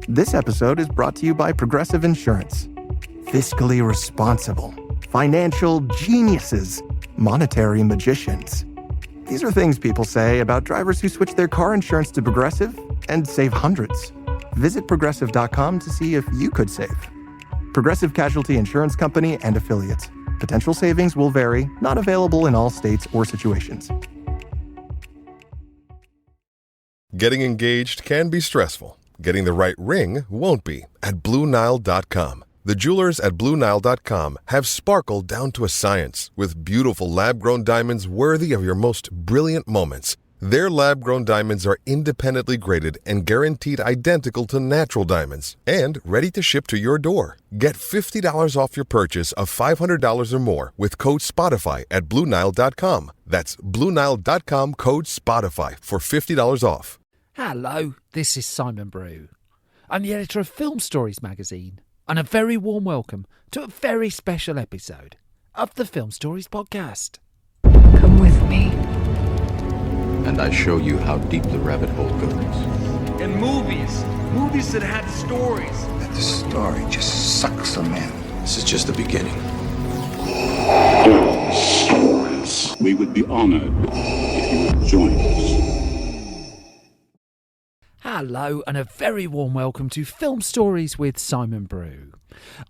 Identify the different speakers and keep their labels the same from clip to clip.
Speaker 1: This episode is brought to you by Progressive Insurance. Fiscally responsible, financial geniuses, monetary magicians. These are things people say about drivers who switch their car insurance to Progressive and save hundreds. Visit progressive.com to see if you could save. Progressive Casualty Insurance Company and Affiliates. Potential savings will vary, not available in all states or situations.
Speaker 2: Getting engaged can be stressful. Getting the right ring won't be at BlueNile.com. The jewelers at BlueNile.com have sparkle down to a science with beautiful lab-grown diamonds worthy of your most brilliant moments. Their lab-grown diamonds are independently graded and guaranteed identical to natural diamonds and ready to ship to your door. Get $50 off your purchase of $500 or more with code SPOTIFY at BlueNile.com. That's BlueNile.com, code SPOTIFY for $50 off.
Speaker 3: Hello, this is Simon Brew. I'm the editor of Film Stories magazine, and a very warm welcome to a very special episode of the Film Stories podcast.
Speaker 4: Come with me.
Speaker 5: And I show you how deep the rabbit hole goes.
Speaker 6: And movies that had stories.
Speaker 7: That the story just sucks them in.
Speaker 5: This is just the beginning.
Speaker 8: Stories. We would be honored if you would join us.
Speaker 3: Hello, and a very warm welcome to Film Stories with Simon Brew.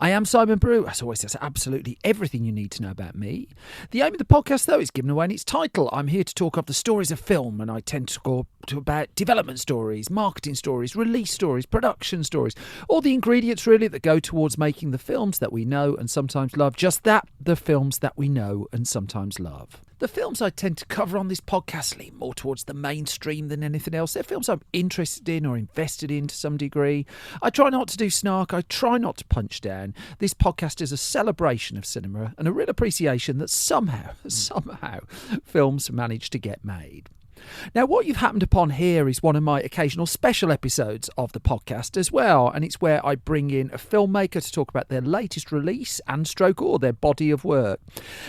Speaker 3: I am Simon Brew. As always, that's absolutely everything you need to know about me. The aim of the podcast, though, is given away in its title. I'm here to talk of the stories of film, and I tend to talk about development stories, marketing stories, release stories, production stories, all the ingredients, really, that go towards making the films that we know and sometimes love. Just that, the films that we know and sometimes love. The films I tend to cover on this podcast lean more towards the mainstream than anything else. They're films I'm interested in or invested in to some degree. I try not to do snark. I try not to punch down. This podcast is a celebration of cinema and a real appreciation that somehow, films manage to get made. Now, what you've happened upon here is one of my occasional special episodes of the podcast as well, and it's where I bring in a filmmaker to talk about their latest release and or their body of work.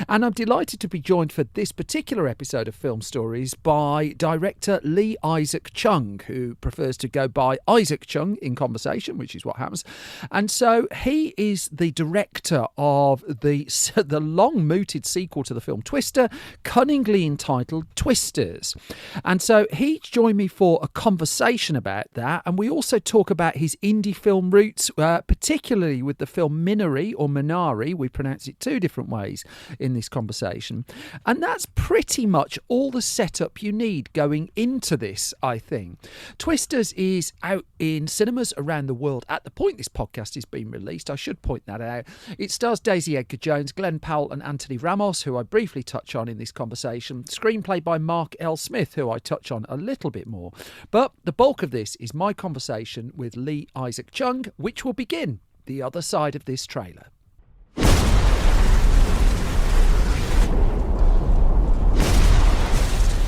Speaker 3: And I'm delighted to be joined for this particular episode of Film Stories by director Lee Isaac Chung, who prefers to go by Isaac Chung in conversation, which is what happens. And so he is the director of the long-mooted sequel to the film Twister, cunningly entitled Twisters. And so he joined me for a conversation about that, and we also talk about his indie film roots, particularly with the film Minari or Minari. We pronounce it two different ways in this conversation. And that's pretty much all the setup you need going into this, I think. Twisters is out in cinemas around the world at the point this podcast is being released. I should point that out. It stars Daisy Edgar-Jones, Glenn Powell and Anthony Ramos, who I briefly touch on in this conversation. Screenplay by Mark L. Smith, who I touch on a little bit more. But the bulk of this is my conversation with Lee Isaac Chung, which will begin the other side of this trailer.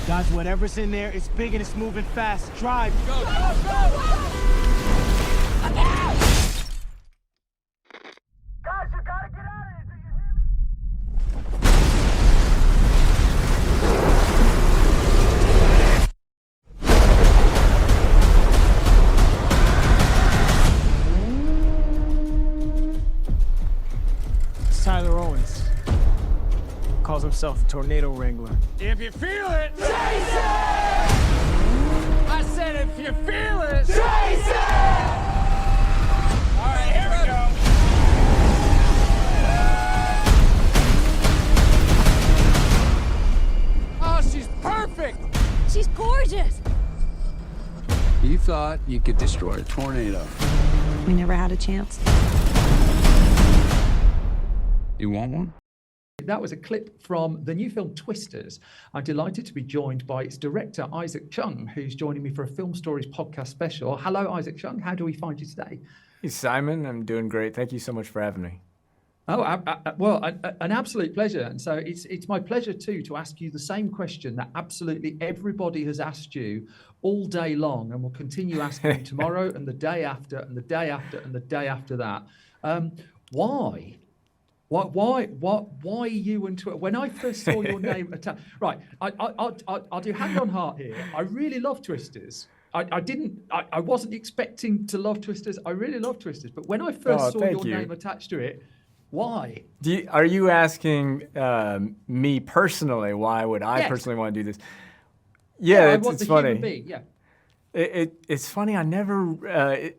Speaker 9: Guys, whatever's in there, it's big and it's moving fast. Drive. Go, go, go! Look out! Guys, you gotta get out of here. Do you hear me? Tyler Owens calls himself a tornado wrangler. If you feel it, chase it! I said if you feel it, chase it! All right, here we go. Oh, she's perfect!
Speaker 10: She's gorgeous!
Speaker 5: You thought you could destroy a tornado.
Speaker 10: We never had a chance.
Speaker 5: You want one?
Speaker 3: That was a clip from the new film Twisters. I'm delighted to be joined by its director, Isaac Chung, who's joining me for a Film Stories podcast special. Hello, Isaac Chung. How do we find you today?
Speaker 9: Hey, Simon. I'm doing great. Thank you so much for having me.
Speaker 3: Oh, well, an absolute pleasure. And so it's my pleasure, too, to ask you the same question that absolutely everybody has asked you all day long and will continue asking you tomorrow and the day after and the day after and the day after that. Why? Why you and Twister? When I first saw your name, right? I'll do hand on heart here. I really love Twisters. I wasn't expecting to love Twisters. I really love Twisters, but when I first saw your name attached to it, why?
Speaker 11: Are you asking me personally? Why would I personally want to do this? Yeah, it's funny. It's funny. I never.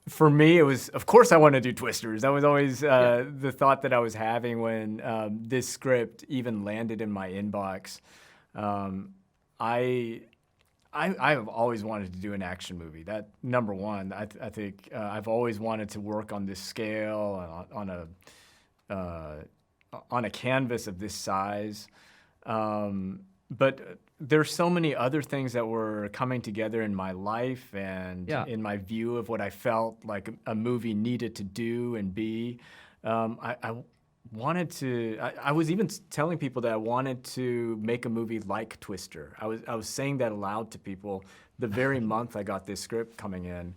Speaker 11: For me, it was, of course, I want to do Twisters. That was always the thought that I was having when this script even landed in my inbox. I've always wanted to do an action movie. That number one. I think I've always wanted to work on this scale on a canvas of this size. But there's so many other things that were coming together in my life and in my view of what I felt like a movie needed to do and be. I wanted to. I was even telling people that I wanted to make a movie like Twister. I was saying that aloud to people the very month I got this script coming in.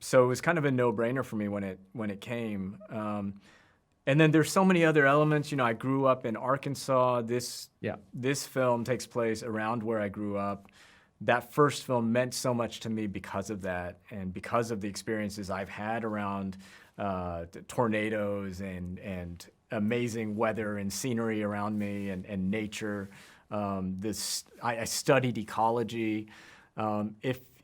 Speaker 11: So it was kind of a no-brainer for me when it came. And then there's so many other elements. You know, I grew up in Arkansas. This film takes place around where I grew up. That first film meant so much to me because of that and because of the experiences I've had around tornadoes and amazing weather and scenery around me and nature. I studied ecology.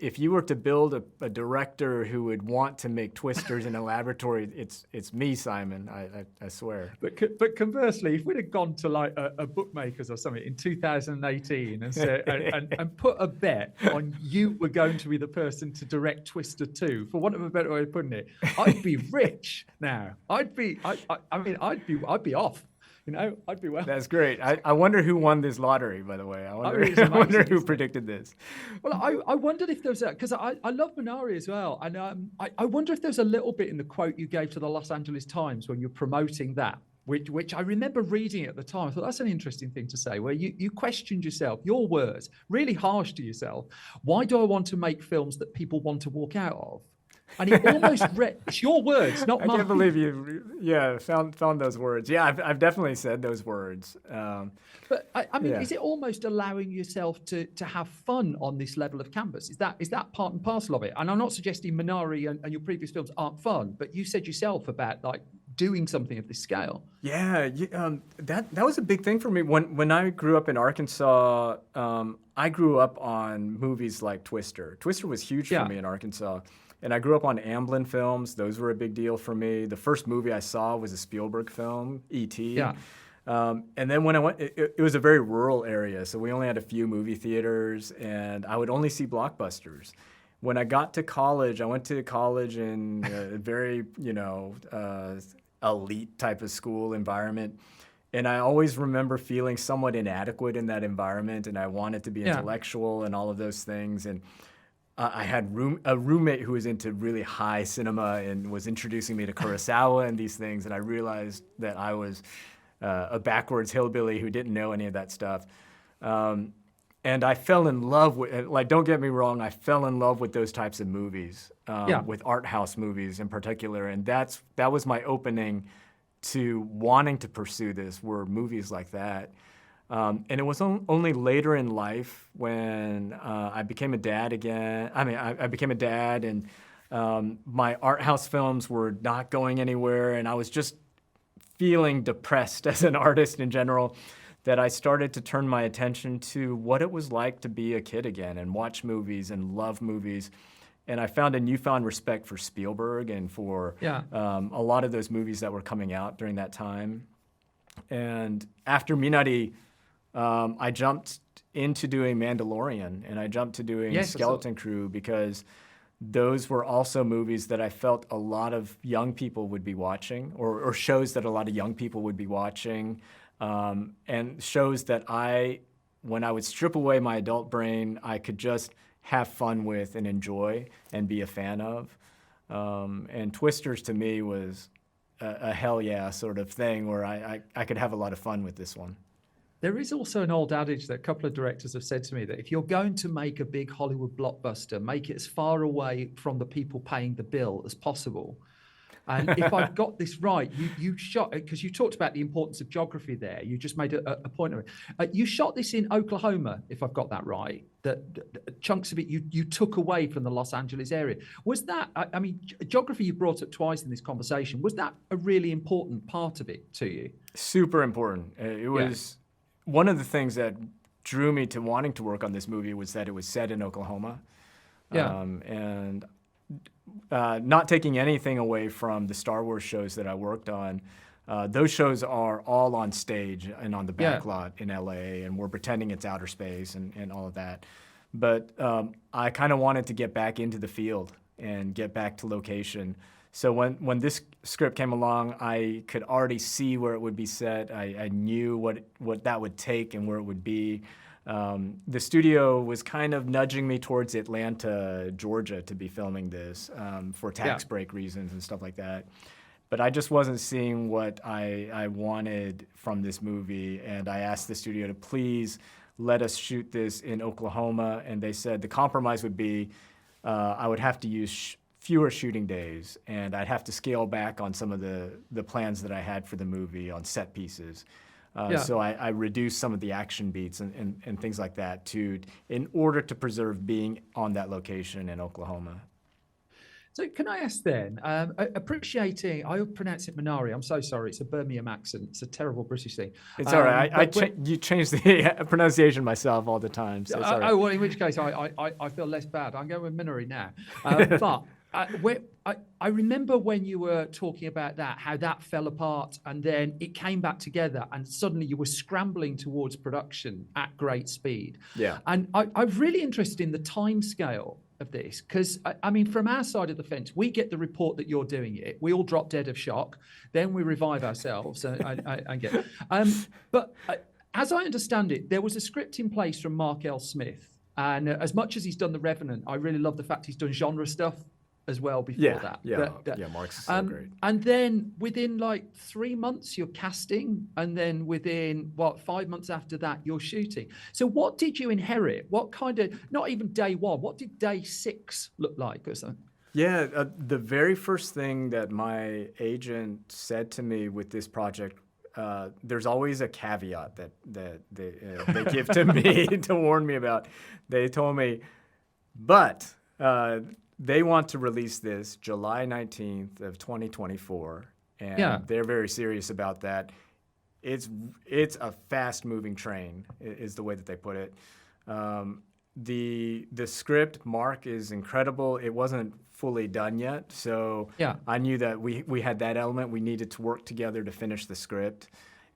Speaker 11: If you were to build a director who would want to make Twisters in a laboratory, it's me, Simon. I swear.
Speaker 3: But conversely, if we'd have gone to like a bookmakers or something in 2018 and said and put a bet on you were going to be the person to direct Twister 2, for want of a better way of putting it, I'd be rich now. I'd be off. You know, I'd be well.
Speaker 11: That's great. I wonder who won this lottery, by the way. I wonder who predicted this.
Speaker 3: Well, I wondered if there was because I love Minari as well. And I wonder if there's a little bit in the quote you gave to the Los Angeles Times when you're promoting that, which I remember reading at the time. I thought that's an interesting thing to say, where you questioned yourself, your words, really harsh to yourself. Why do I want to make films that people want to walk out of? And it almost it's your words, not mine.
Speaker 11: I can't believe you, found those words. Yeah, I've definitely said those words.
Speaker 3: But I mean, is it almost allowing yourself to have fun on this level of canvas? Is that part and parcel of it? And I'm not suggesting Minari and your previous films aren't fun, but you said yourself about like doing something of this scale.
Speaker 11: Yeah, that was a big thing for me. When I grew up in Arkansas, I grew up on movies like Twister. Twister was huge for me in Arkansas. And I grew up on Amblin films. Those were a big deal for me. The first movie I saw was a Spielberg film, E.T.
Speaker 3: Yeah.
Speaker 11: And then when I went, it was a very rural area, so we only had a few movie theaters, and I would only see blockbusters. When I got to college, I went to college in a very, elite type of school environment. And I always remember feeling somewhat inadequate in that environment, and I wanted to be intellectual and all of those things. And I had a roommate who was into really high cinema and was introducing me to Kurosawa and these things, and I realized that I was a backwards hillbilly who didn't know any of that stuff. And I fell in love with, like, don't get me wrong, I fell in love with those types of movies, with art house movies in particular, and that was my opening to wanting to pursue this, were movies like that. And it was only later in life when I became a dad again. I mean, I became a dad, and my art house films were not going anywhere, and I was just feeling depressed as an artist in general, that I started to turn my attention to what it was like to be a kid again and watch movies and love movies. And I found a newfound respect for Spielberg and for a lot of those movies that were coming out during that time. And after Minari, I jumped into doing Mandalorian, and I jumped to doing Skeleton Crew, because those were also movies that I felt a lot of young people would be watching, or shows that a lot of young people would be watching, and shows that when I would strip away my adult brain, I could just have fun with and enjoy and be a fan of. And Twisters to me was a hell yeah sort of thing where I could have a lot of fun with this one.
Speaker 3: There is also an old adage that a couple of directors have said to me, that if you're going to make a big Hollywood blockbuster, make it as far away from the people paying the bill as possible. And if I've got this right, you shot, because you talked about the importance of geography there. You just made a point of it. You shot this in Oklahoma, if I've got that right. That chunks of it you took away from the Los Angeles area. Was that, I mean, geography you brought up twice in this conversation. Was that a really important part of it to you?
Speaker 11: Super important. It was one of the things that drew me to wanting to work on this movie was that it was set in Oklahoma. And not taking anything away from the Star Wars shows that I worked on, those shows are all on stage and on the back lot in LA, and we're pretending it's outer space and all of that. But I kind of wanted to get back into the field and get back to location. So when this script came along, I could already see where it would be set. I knew what that would take and where it would be. The studio was kind of nudging me towards Atlanta, Georgia, to be filming this for tax break reasons and stuff like that. But I just wasn't seeing what I wanted from this movie, and I asked the studio to please let us shoot this in Oklahoma, and they said the compromise would be I would have to use fewer shooting days, and I'd have to scale back on some of the plans that I had for the movie on set pieces. So I reduced some of the action beats and things like that in order to preserve being on that location in Oklahoma.
Speaker 3: So can I ask then, appreciating, I pronounce it Minari, I'm so sorry, it's a Birmingham accent, it's a terrible British thing.
Speaker 11: It's all right, you change the pronunciation myself all the time. So it's all right.
Speaker 3: Oh, well, in which case I feel less bad. I'm going with Minari now. But I remember when you were talking about that, how that fell apart and then it came back together and suddenly you were scrambling towards production at great speed.
Speaker 11: Yeah.
Speaker 3: And I'm really interested in the time scale of this, because I mean, from our side of the fence, we get the report that you're doing it. We all drop dead of shock. Then we revive ourselves and get. But as I understand it, there was a script in place from Mark L. Smith, and as much as he's done The Revenant, I really love the fact he's done genre stuff as well before that.
Speaker 11: Yeah, Mark's so great.
Speaker 3: And then within like 3 months, you're casting, and then within 5 months after that, you're shooting. So what did you inherit? What kind of, not even day one, what did day 6 look like or something?
Speaker 11: Yeah, the very first thing that my agent said to me with this project, there's always a caveat that they give to me to warn me about. They told me, but they want to release this July 19th of 2024, and they're very serious about that. It's a fast-moving train, is the way that they put it. The script, Mark, is incredible. It wasn't fully done yet, so I knew that we had that element. We needed to work together to finish the script.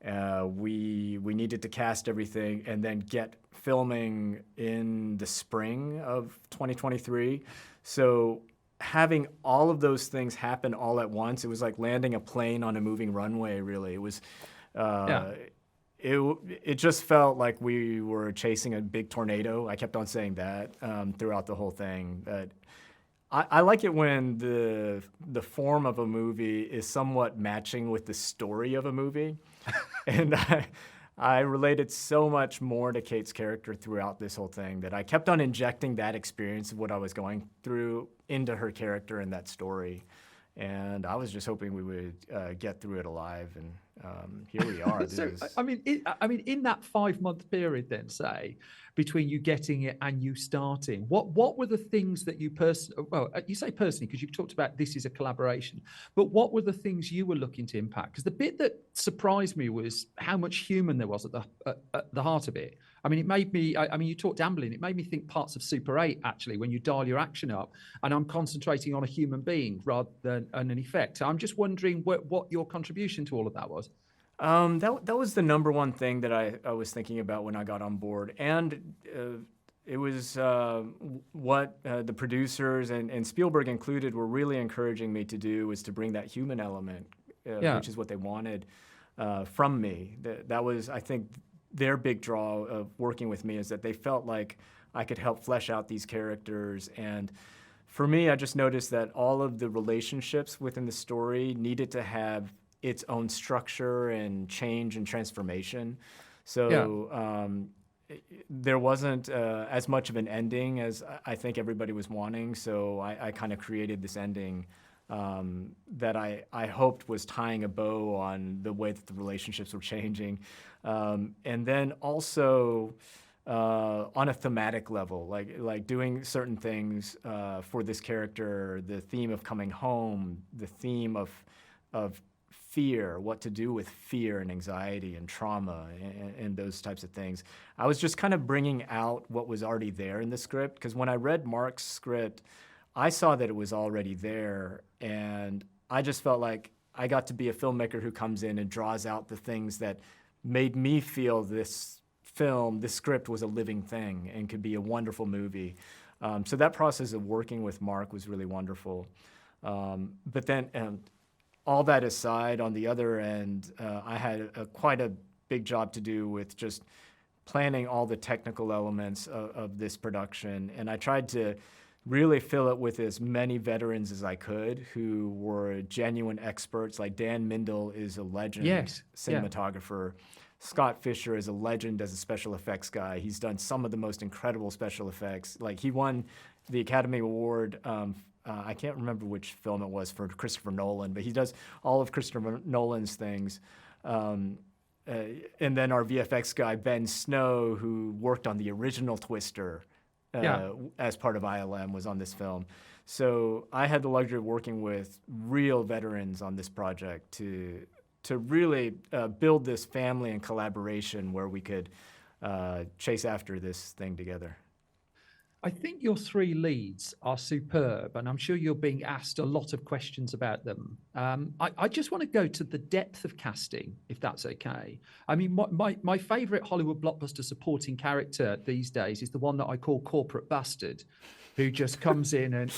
Speaker 11: We needed to cast everything and then get filming in the spring of 2023. So having all of those things happen all at once, it was like landing a plane on a moving runway, really. It was, it just felt like we were chasing a big tornado. I kept on saying that throughout the whole thing. But I like it when the form of a movie is somewhat matching with the story of a movie. And I related so much more to Kate's character throughout this whole thing that I kept on injecting that experience of what I was going through into her character and that story. And I was just hoping we would get through it alive, and here we are.
Speaker 3: I mean, in that 5-month period, then, say, between you getting it and you starting, what were the things that you you say personally, because you've talked about this is a collaboration, but what were the things you were looking to impact? Because the bit that surprised me was how much human there was at the heart of it. I mean, it made me, you talked Amblin, it made me think parts of Super 8, actually, when you dial your action up, and I'm concentrating on a human being rather than an effect. I'm just wondering what your contribution to all of that was.
Speaker 11: That was the number one thing that I was thinking about when I got on board. And it was what the producers and Spielberg included were really encouraging me to do, was to bring that human element, which is what they wanted from me. That was, I think, their big draw of working with me, is that they felt like I could help flesh out these characters. And for me, I just noticed that all of the relationships within the story needed to have its own structure and change and transformation. So there wasn't as much of an ending as I think everybody was wanting. So I kind of created this ending that I hoped was tying a bow on the way that the relationships were changing. And then also on a thematic level, like doing certain things for this character, the theme of coming home, the theme of fear, what to do with fear and anxiety and trauma and those types of things. I was just kind of bringing out what was already there in the script, because when I read Mark's script, I saw that it was already there, and I just felt like I got to be a filmmaker who comes in and draws out the things that made me feel this script was a living thing and could be a wonderful movie. So that process of working with Mark was really wonderful. But then, all that aside, on the other end, I had quite a big job to do with just planning all the technical elements of this production. And I tried to really fill it with as many veterans as I could who were genuine experts. Like Dan Mindel is a legend cinematographer. Yeah. Scott Fisher is a legend as a special effects guy. He's done some of the most incredible special effects. Like, he won the Academy Award, I can't remember which film it was, for Christopher Nolan, but he does all of Christopher Nolan's things. And then our VFX guy, Ben Snow, who worked on the original Twister as part of ILM, was on this film. So I had the luxury of working with real veterans on this project to really build this family and collaboration where we could chase after this thing together.
Speaker 3: I think your three leads are superb, and I'm sure you're being asked a lot of questions about them. I just want to go to the depth of casting, if that's okay. I mean, my favorite Hollywood blockbuster supporting character these days is the one that I call Corporate Bastard, who just comes in and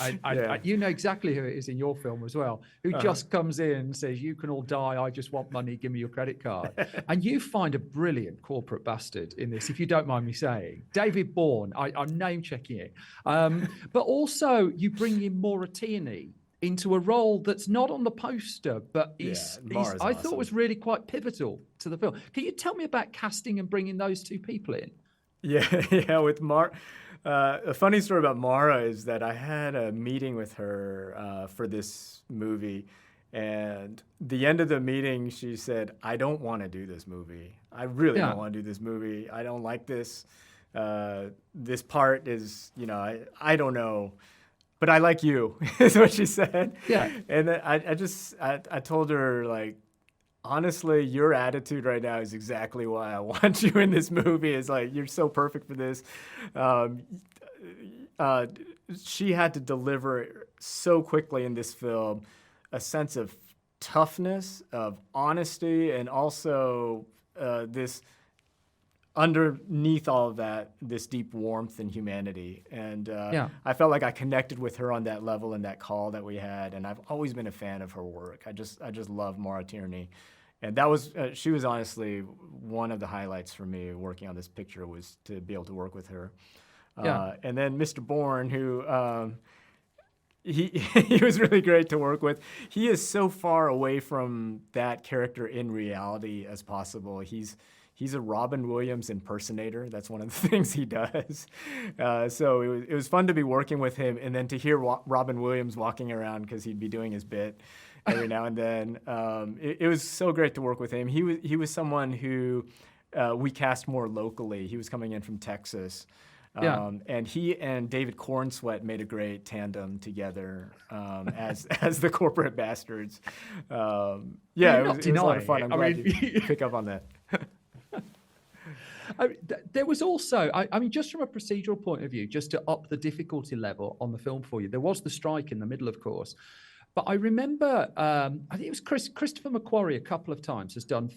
Speaker 3: you know exactly who it is in your film as well, who just comes in and says, "You can all die, I just want money, give me your credit card." And you find a brilliant corporate bastard in this, if you don't mind me saying. David Bourne, I'm name checking it. But also you bring in Maura Tierney into a role that's not on the poster, but I thought was really quite pivotal to the film. Can you tell me about casting and bringing those two people in?
Speaker 11: Yeah, with Maura. A funny story about Maura is that I had a meeting with her for this movie, and the end of the meeting, she said, "I don't want to do this movie. I really don't want to do this movie. I don't like this. This part is, I don't know, but I like you," is what she said. Yeah. And then I told her, like, honestly, your attitude right now is exactly why I want you in this movie. It's like, you're so perfect for this. She had to deliver so quickly in this film a sense of toughness, of honesty, and also this, underneath all of that, this deep warmth and humanity. And I felt like I connected with her on that level in that call that we had. And I've always been a fan of her work. I just love Maura Tierney. And that was, she was honestly one of the highlights for me working on this picture, was to be able to work with her. And then Mr. Bourne, who, he was really great to work with. He is so far away from that character in reality as possible. He's a Robin Williams impersonator. That's one of the things he does. So it was fun to be working with him, and then to hear Robin Williams walking around, because he'd be doing his bit every now and then. It was so great to work with him. He was someone who we cast more locally. He was coming in from Texas. And he and David Cornsweet made a great tandem together as the corporate bastards. It was a lot of fun. I'm glad you pick up on that.
Speaker 3: There was also, I mean, just from a procedural point of view, just to up the difficulty level on the film for you, there was the strike in the middle, of course. But I remember, I think it was Christopher McQuarrie a couple of times has done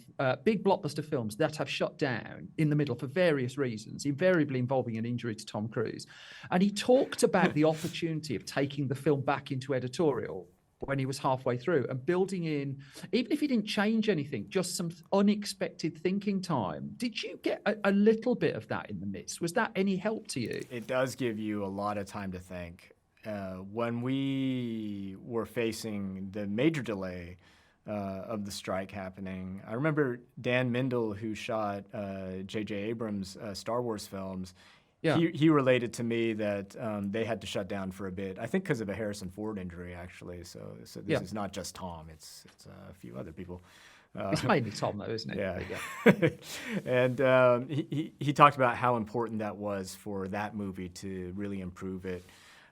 Speaker 3: big blockbuster films that have shut down in the middle for various reasons, invariably involving an injury to Tom Cruise. And he talked about the opportunity of taking the film back into editorial when he was halfway through and building in, even if he didn't change anything, just some unexpected thinking time. Did you get a little bit of that in the midst? Was that any help to you?
Speaker 11: It does give you a lot of time to think. When we were facing the major delay of the strike happening, I remember Dan Mindel, who shot J.J. Abrams' Star Wars films, he related to me that they had to shut down for a bit. I think because of a Harrison Ford injury, actually. So this is not just Tom; it's a few other people.
Speaker 3: It's mainly Tom, though, isn't it?
Speaker 11: Yeah. And he talked about how important that was for that movie to really improve it.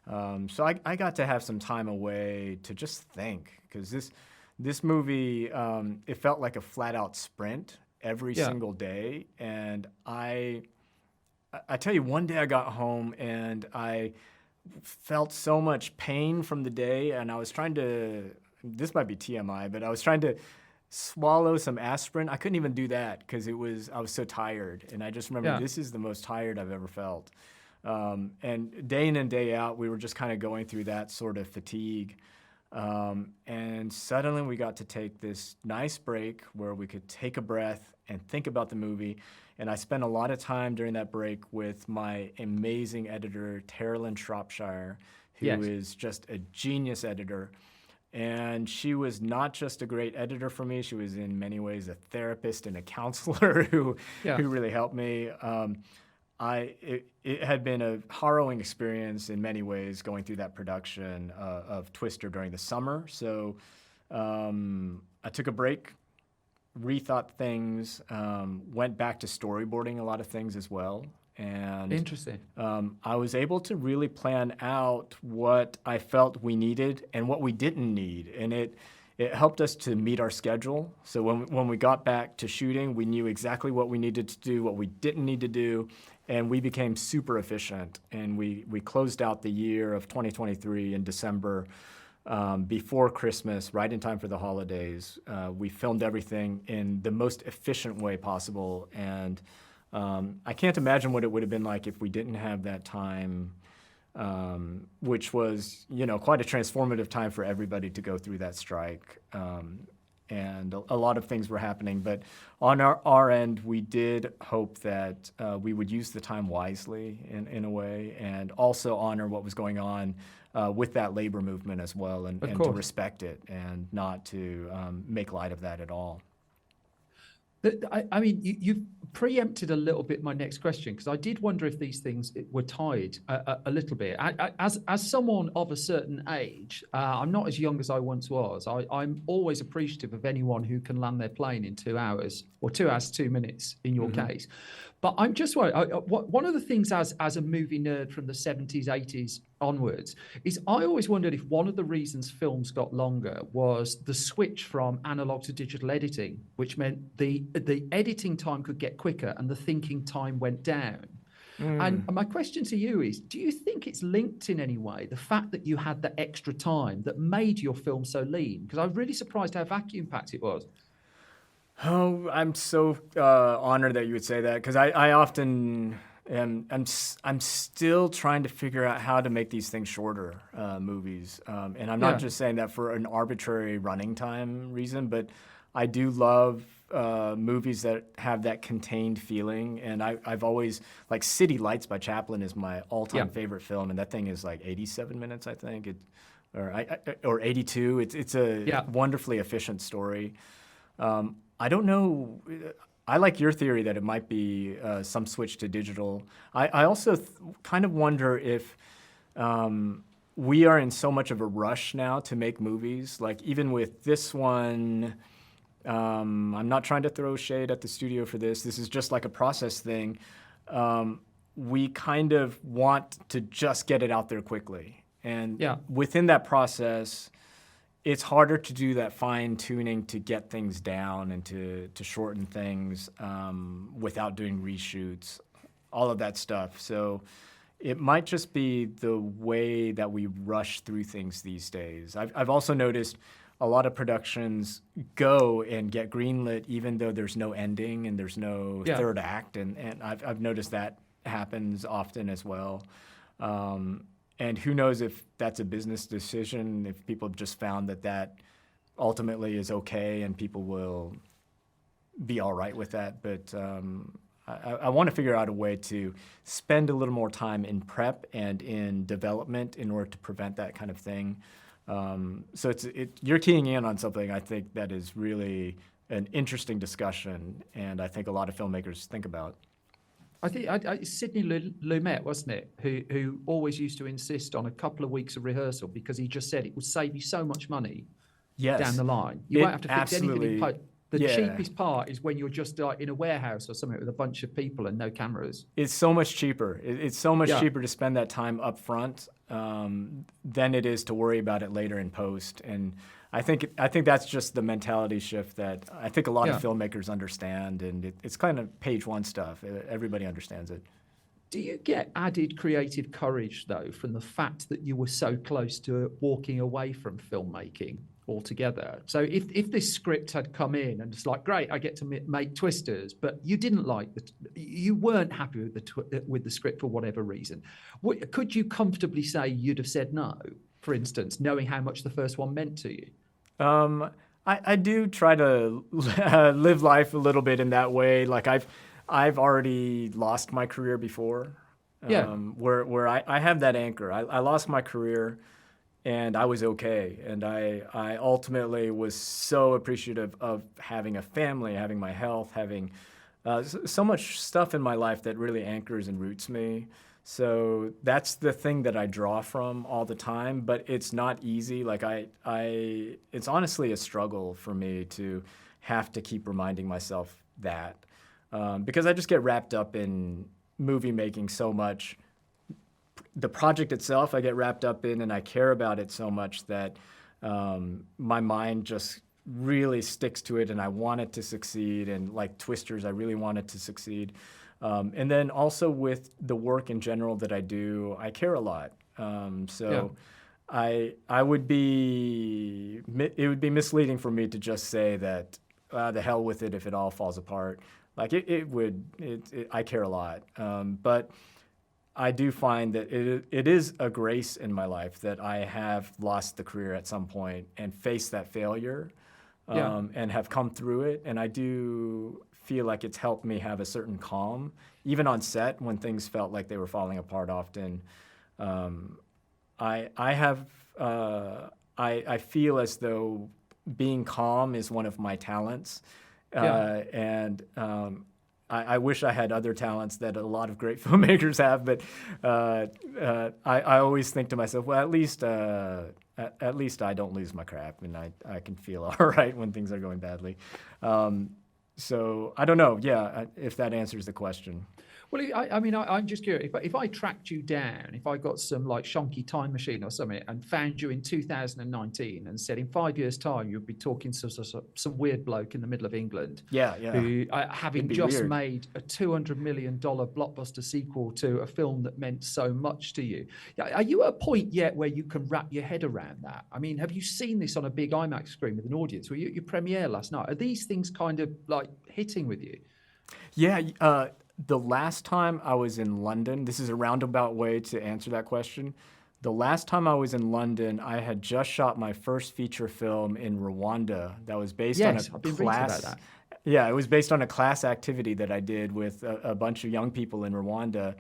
Speaker 11: So I got to have some time away to just think, because this movie, it felt like a flat-out sprint every single day. And I tell you, one day I got home and I felt so much pain from the day, and I was trying to, this might be TMI, but I was trying to swallow some aspirin. I couldn't even do that because I was so tired. And I just remember this is the most tired I've ever felt. And day in and day out, we were just kind of going through that sort of fatigue. And suddenly we got to take this nice break where we could take a breath and think about the movie. And I spent a lot of time during that break with my amazing editor, Terilyn Shropshire, who is just a genius editor. And she was not just a great editor for me, she was in many ways a therapist and a counselor who really helped me. It had been a harrowing experience in many ways going through that production of Twister during the summer. So I took a break, rethought things, went back to storyboarding a lot of things as well. And
Speaker 3: interesting.
Speaker 11: I was able to really plan out what I felt we needed and what we didn't need. And it helped us to meet our schedule. So when we got back to shooting, we knew exactly what we needed to do, what we didn't need to do, and we became super efficient. And we closed out the year of 2023 in December before Christmas, right in time for the holidays. We filmed everything in the most efficient way possible. And I can't imagine what it would have been like if we didn't have that time, which was, quite a transformative time for everybody to go through that strike. And a lot of things were happening. But on our end, we did hope that we would use the time wisely in a way, and also honor what was going on with that labor movement as well, and to respect it and not to make light of that at all.
Speaker 3: I mean, you've preempted a little bit my next question, because I did wonder if these things were tied a little bit. As someone of a certain age, I'm not as young as I once was. I'm always appreciative of anyone who can land their plane in 2 hours, or 2 hours, 2 minutes in your case. But I'm just worried. One of the things as a movie nerd from the 70s, 80s onwards is I always wondered if one of the reasons films got longer was the switch from analog to digital editing, which meant the editing time could get quicker and the thinking time went down. And my question to you is, do you think it's linked in any way, the fact that you had the extra time that made your film so lean? Because I'm really surprised how vacuum-packed it was.
Speaker 11: Oh, I'm so honored that you would say that, because I often I'm still trying to figure out how to make these things shorter, movies. And I'm not just saying that for an arbitrary running time reason, but I do love movies that have that contained feeling. And I've always, like, City Lights by Chaplin is my all-time favorite film, and that thing is like 87 minutes, I think, or 82. It's a wonderfully efficient story. I don't know. I like your theory that it might be some switch to digital. I also kind of wonder if we are in so much of a rush now to make movies. Like, even with this one, I'm not trying to throw shade at the studio for this. This is just like a process thing. We kind of want to just get it out there quickly. And within that process, it's harder to do that fine tuning to get things down and to shorten things without doing reshoots, all of that stuff. So it might just be the way that we rush through things these days. I've also noticed a lot of productions go and get greenlit even though there's no ending and there's no third act, and I've noticed that happens often as well. And who knows if that's a business decision, if people have just found that ultimately is okay and people will be all right with that. But I want to figure out a way to spend a little more time in prep and in development in order to prevent that kind of thing. So you're keying in on something I think that is really an interesting discussion, and I think a lot of filmmakers think about.
Speaker 3: I think it's Sidney Lumet, wasn't it, who always used to insist on a couple of weeks of rehearsal because he just said it would save you so much money down the line. You won't have to fix anything in post. The cheapest part is when you're just in a warehouse or something with a bunch of people and no cameras. It's
Speaker 11: so much cheaper. It's so much cheaper to spend that time up front than it is to worry about it later in post. And I think that's just the mentality shift that I think a lot of filmmakers understand, and it's kind of page one stuff. Everybody understands it.
Speaker 3: Do you get added creative courage, though, from the fact that you were so close to walking away from filmmaking altogether? So if this script had come in and it's like, great, I get to make Twisters, but you didn't like you weren't happy with the script for whatever reason, could you comfortably say you'd have said no, for instance, knowing how much the first one meant to you?
Speaker 11: I do try to live life a little bit in that way. Like I've already lost my career before, where I have that anchor. I lost my career, and I was okay. And I ultimately was so appreciative of having a family, having my health, having so much stuff in my life that really anchors and roots me. So that's the thing that I draw from all the time, but it's not easy. Like it's honestly a struggle for me to have to keep reminding myself that. Because I just get wrapped up in movie making so much. The project itself I get wrapped up in, and I care about it so much that my mind just really sticks to it, and I want it to succeed. And like Twisters, I really want it to succeed. And then also with the work in general that I do, I care a lot. It would be misleading for me to just say that the hell with it if it all falls apart. Like I care a lot, but I do find that it is a grace in my life that I have lost the career at some point and faced that failure, and have come through it. And I do feel like it's helped me have a certain calm, even on set when things felt like they were falling apart often. I feel as though being calm is one of my talents. And I wish I had other talents that a lot of great filmmakers have, but I always think to myself, well, at least I don't lose my crap, and I can feel all right when things are going badly. So I don't know, if that answers the question.
Speaker 3: Well, I'm just curious. If I tracked you down, if I got some like shonky time machine or something and found you in 2019 and said in 5 years' time you'd be talking to some weird bloke in the middle of England, who having just made a $200 million blockbuster sequel to a film that meant so much to you, are you at a point yet where you can wrap your head around that? I mean, have you seen this on a big IMAX screen with an audience? Were you at your premiere last night? Are these things kind of like hitting with you?
Speaker 11: Yeah. The last time I was in London, this is a roundabout way to answer that question. The last time I was in London, I had just shot my first feature film in Rwanda that was based on a class. Yeah, it was based on a class activity that I did with a bunch of young people in Rwanda.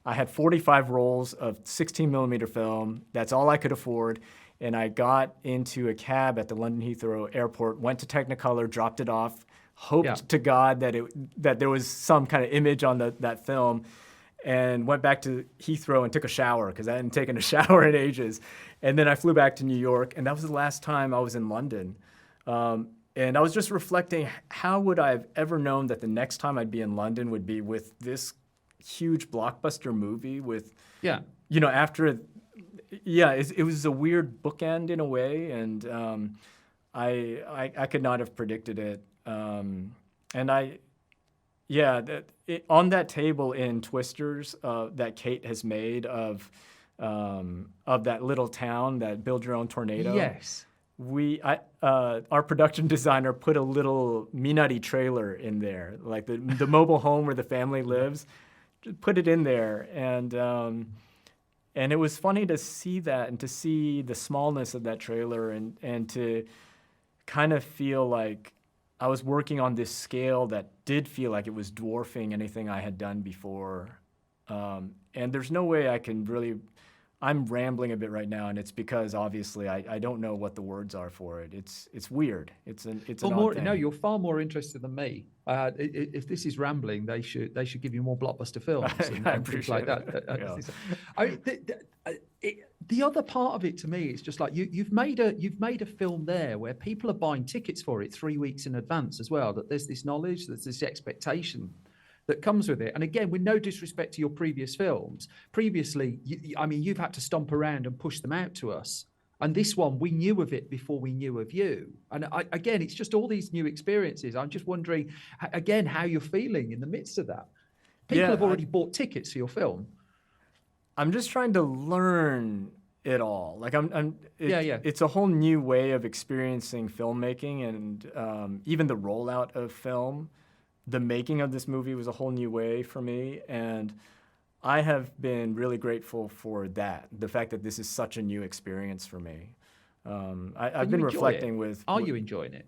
Speaker 11: I had 45 rolls of 16 millimeter film. That's all I could afford. And I got into a cab at the London Heathrow airport, went to Technicolor, dropped it off, hoped to God that there was some kind of image on that film, and went back to Heathrow and took a shower because I hadn't taken a shower in ages. And then I flew back to New York, and that was the last time I was in London. And I was just reflecting, how would I have ever known that the next time I'd be in London would be with this huge blockbuster movie with, after, it was a weird bookend in a way, and I could not have predicted it. On that table in Twisters that Kate has made of that little town, that Build Your Own Tornado.
Speaker 3: Yes.
Speaker 11: Our production designer put a little Minari trailer in there, like the mobile home where the family lives. Just put it in there, and it was funny to see that and to see the smallness of that trailer and to kind of feel like I was working on this scale that did feel like it was dwarfing anything I had done before. And there's no way I can really I'm rambling a bit right now, and it's because obviously I don't know what the words are for it. It's weird. It's an odd thing.
Speaker 3: No, you're far more interested than me. If this is rambling, they should give you more blockbuster films and things like that. The other part of it to me is just like you've made a film there where people are buying tickets for it 3 weeks in advance as well. That there's this knowledge, there's this expectation that comes with it. And again, with no disrespect to your previous films, previously, you've had to stomp around and push them out to us. And this one, we knew of it before we knew of you. And again, it's just all these new experiences. I'm just wondering, again, how you're feeling in the midst of that. People have already bought tickets for your film.
Speaker 11: I'm just trying to learn it all. Like it's a whole new way of experiencing filmmaking, and even the rollout of film. The making of this movie was a whole new way for me, and I have been really grateful for that, the fact that this is such a new experience for me. I've been reflecting with...
Speaker 3: Are you enjoying it?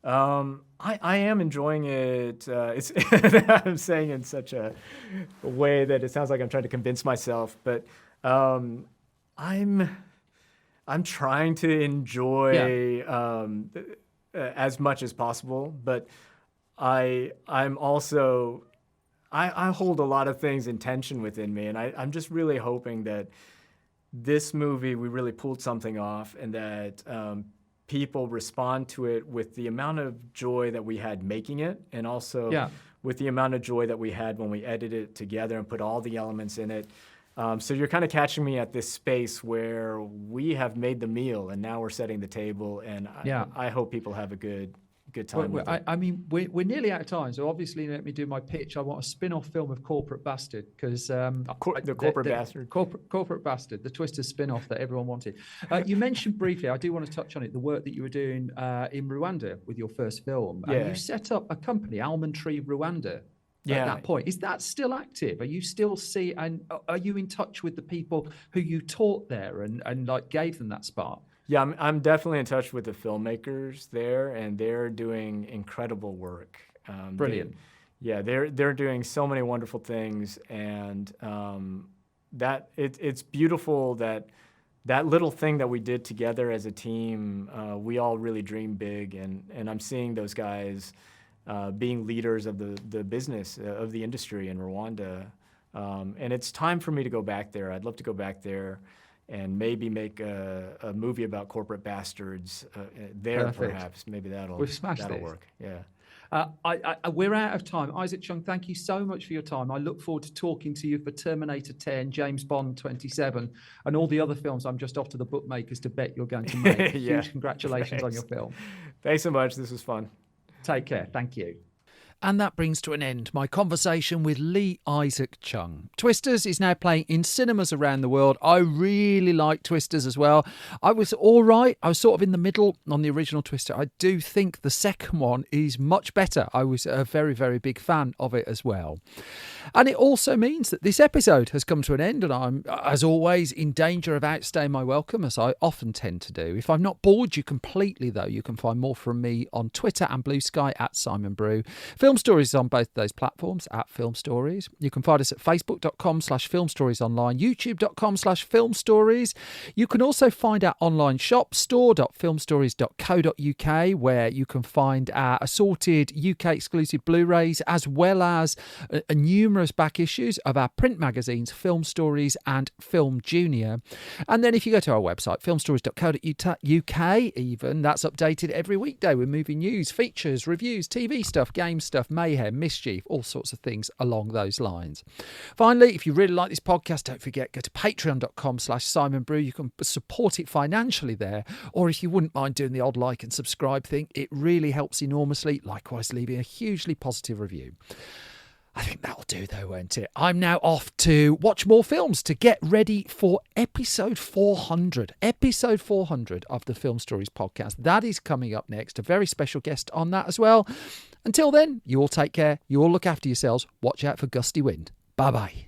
Speaker 11: I am enjoying it. It's I'm saying in such a way that it sounds like I'm trying to convince myself, but I'm trying to enjoy as much as possible, but I'm also I hold a lot of things in tension within me, and I'm just really hoping that this movie, we really pulled something off, and that people respond to it with the amount of joy that we had making it, and also with the amount of joy that we had when we edited it together and put all the elements in it. So you're kind of catching me at this space where we have made the meal, and now we're setting the table, and I hope people have a good time with it.
Speaker 3: We're nearly out of time, so obviously let me do my pitch. I want a spin-off film of Corporate Bastard, because
Speaker 11: Corporate Bastard,
Speaker 3: Corporate Bastard, the Twister spin-off that everyone wanted. You mentioned briefly, I do want to touch on it, the work that you were doing in Rwanda with your first film. And you set up a company, Almond Tree Rwanda. At that point, is that still active? Are you still and are you in touch with the people who you taught there and like gave them that spark?
Speaker 11: Yeah, I'm definitely in touch with the filmmakers there, and they're doing incredible work.
Speaker 3: Brilliant.
Speaker 11: They're doing so many wonderful things, and that it's beautiful that little thing that we did together as a team. We all really dream big, and I'm seeing those guys being leaders of the business of the industry in Rwanda, and it's time for me to go back there. I'd love to go back there and maybe make a movie about corporate bastards there. Perfect. Perhaps. Maybe that'll work. Yeah.
Speaker 3: We're out of time. Isaac Chung, thank you so much for your time. I look forward to talking to you for Terminator 10, James Bond 27, and all the other films I'm just off to the bookmakers to bet you're going to make. Huge congratulations on your film.
Speaker 11: Thanks so much. This was fun.
Speaker 3: Take care. Thank you. And that brings to an end my conversation with Lee Isaac Chung. Twisters is now playing in cinemas around the world. I really like Twisters as well. I was all right. I was sort of in the middle on the original Twister. I do think the second one is much better. I was a very, very big fan of it as well. And it also means that this episode has come to an end, and I'm, as always, in danger of outstaying my welcome, as I often tend to do. If I've not bored you completely, though, you can find more from me on Twitter and Blue Sky at Simon Brew. Film Stories is on both of those platforms at Film Stories. You can find us at facebook.com/Film Stories Online, youtube.com/Film Stories. You can also find our online shop, store.filmstories.co.uk, where you can find our assorted UK exclusive Blu-rays, as well as numerous back issues of our print magazines, Film Stories and Film Junior. And then if you go to our website, filmstories.co.uk, even, that's updated every weekday with movie news, features, reviews, TV stuff, game stuff, mayhem, mischief, all sorts of things along those lines. Finally, if you really like this podcast, don't forget, go to patreon.com/Simon Brew. You can support it financially there, or if you wouldn't mind doing the odd like and subscribe thing, it really helps enormously. Likewise, leaving a hugely positive review. I think that'll do, though, won't it? I'm now off to watch more films to get ready for episode 400. Episode 400 of the Film Stories podcast. That is coming up next. A very special guest on that as well. Until then, you all take care. You all look after yourselves. Watch out for gusty wind. Bye-bye.